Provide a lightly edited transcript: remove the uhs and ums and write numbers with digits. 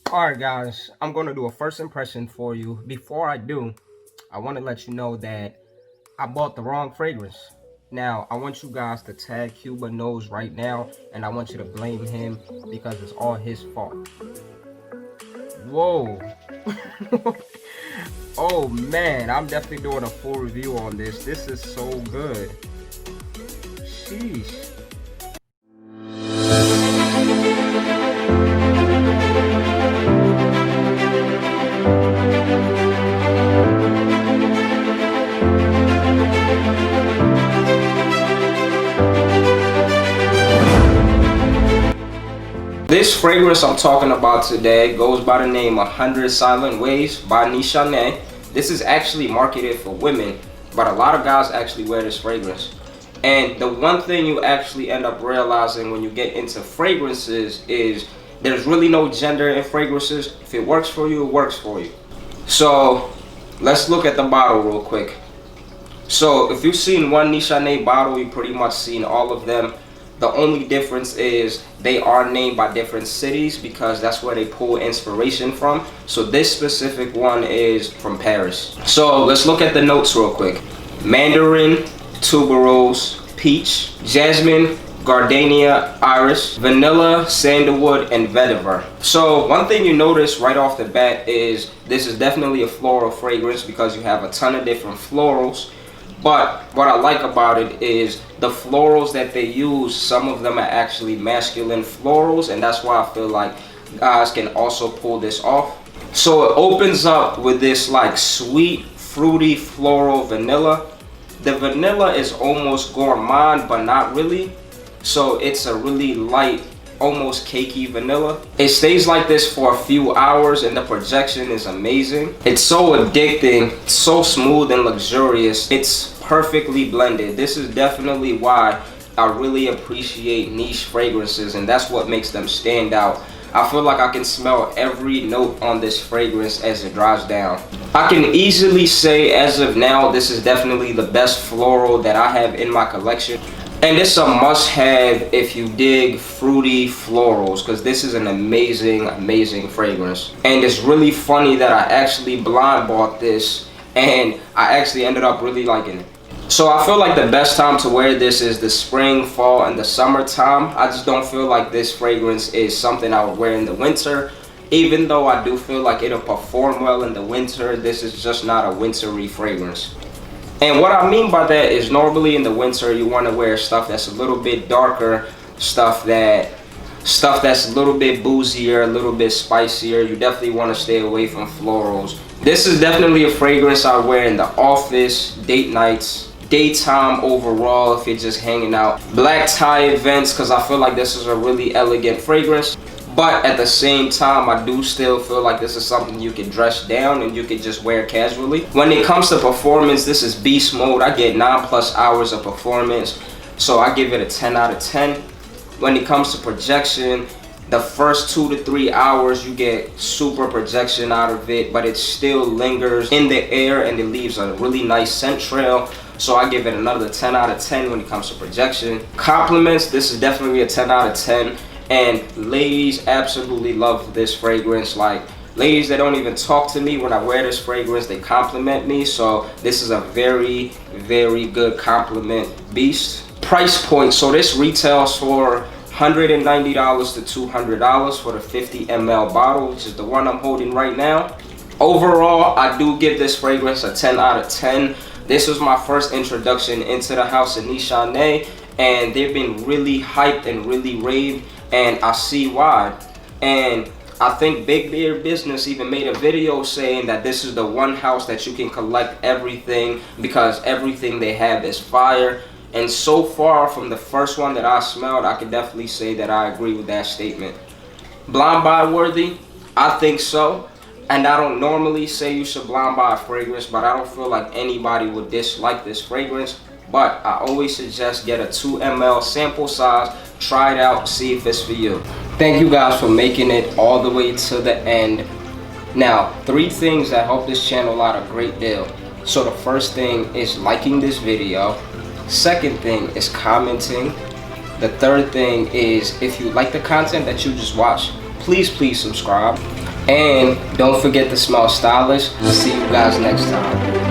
Alright guys, I'm going to do a first impression for you. Before I do, I want to let you know that I bought the wrong fragrance. Now, I want you guys to tag Cuba Knows right now, and I want you to blame him because it's all his fault. Whoa. Oh man, I'm definitely doing a full review on this. This is so good. Sheesh. This fragrance I'm talking about today goes by the name 100 Silent Ways by NISHANE. This is actually marketed for women, but a lot of guys actually wear this fragrance. And the one thing you actually end up realizing when you get into fragrances is there's really no gender in fragrances. If it works for you, it works for you. So let's look at the bottle real quick. So if you've seen one NISHANE bottle, you've pretty much seen all of them. The only difference is they are named by different cities because that's where they pull inspiration from. So this specific one is from Paris. So let's look at the notes real quick. Mandarin, tuberose, peach, jasmine, gardenia, iris, vanilla, sandalwood, and vetiver. So one thing you notice right off the bat is this is definitely a floral fragrance because you have a ton of different florals. But what I like about it is the florals that they use, some of them are actually masculine florals, and that's why I feel like guys can also pull this off. So it opens up with this like sweet, fruity, floral vanilla. The vanilla is almost gourmand, but not really. So it's a really light, almost cakey vanilla. It stays like this for a few hours and the projection is amazing. It's so addicting, so smooth and luxurious. It's perfectly blended. This is definitely why I really appreciate niche fragrances, and that's what makes them stand out. I feel like I can smell every note on this fragrance as it dries down. I can easily say as of now, this is definitely the best floral that I have in my collection. And it's a must-have if you dig fruity florals, because this is an amazing fragrance. And it's really funny that I actually blind bought this and I actually ended up really liking it. So I feel like the best time to wear this is the spring, fall, and the summertime. I just don't feel like this fragrance is something I would wear in the winter. Even though I do feel like it'll perform well in the winter, this is just not a wintry fragrance. And what I mean by that is normally in the winter you want to wear stuff that's a little bit darker, stuff that's a little bit boozier, a little bit spicier. You definitely want to stay away from florals. This is definitely a fragrance I wear in the office, date nights, daytime overall if you're just hanging out, black tie events, because I feel like this is a really elegant fragrance. But at the same time, I do still feel like this is something you can dress down and you can just wear casually. When it comes to performance, this is beast mode. I get 9+ hours of performance, so I give it a 10 out of 10. When it comes to projection, the first 2 to 3 hours you get super projection out of it, but it still lingers in the air and it leaves a really nice scent trail. So I give it another 10 out of 10 when it comes to projection. Compliments, this is definitely a 10 out of 10. And ladies absolutely love this fragrance. Like ladies that don't even talk to me when I wear this fragrance, they compliment me. So this is a very good compliment beast. Price point, so this retails for $190 to $200 for the 50 ml bottle, which is the one I'm holding right now. Overall, I do give this fragrance a 10 out of 10. This was my first introduction into the house of NISHANE, and they've been really hyped and really raved, and I see why. And I think Big Beard Business even made a video saying that this is the one house that you can collect everything because everything they have is fire. And so far from the first one that I smelled, I can definitely say that I agree with that statement. Blind buy worthy? I think so. And I don't normally say you should blind buy a fragrance, but I don't feel like anybody would dislike this fragrance. But I always suggest get a 2 ml sample size, try it out, see if it's for you. Thank you guys for making it all the way to the end. Now, 3 things that help this channel out a great deal. So the first thing is liking this video. Second thing is commenting. The third thing is if you like the content that you just watched, please subscribe. And don't forget to smell stylish. See you guys next time.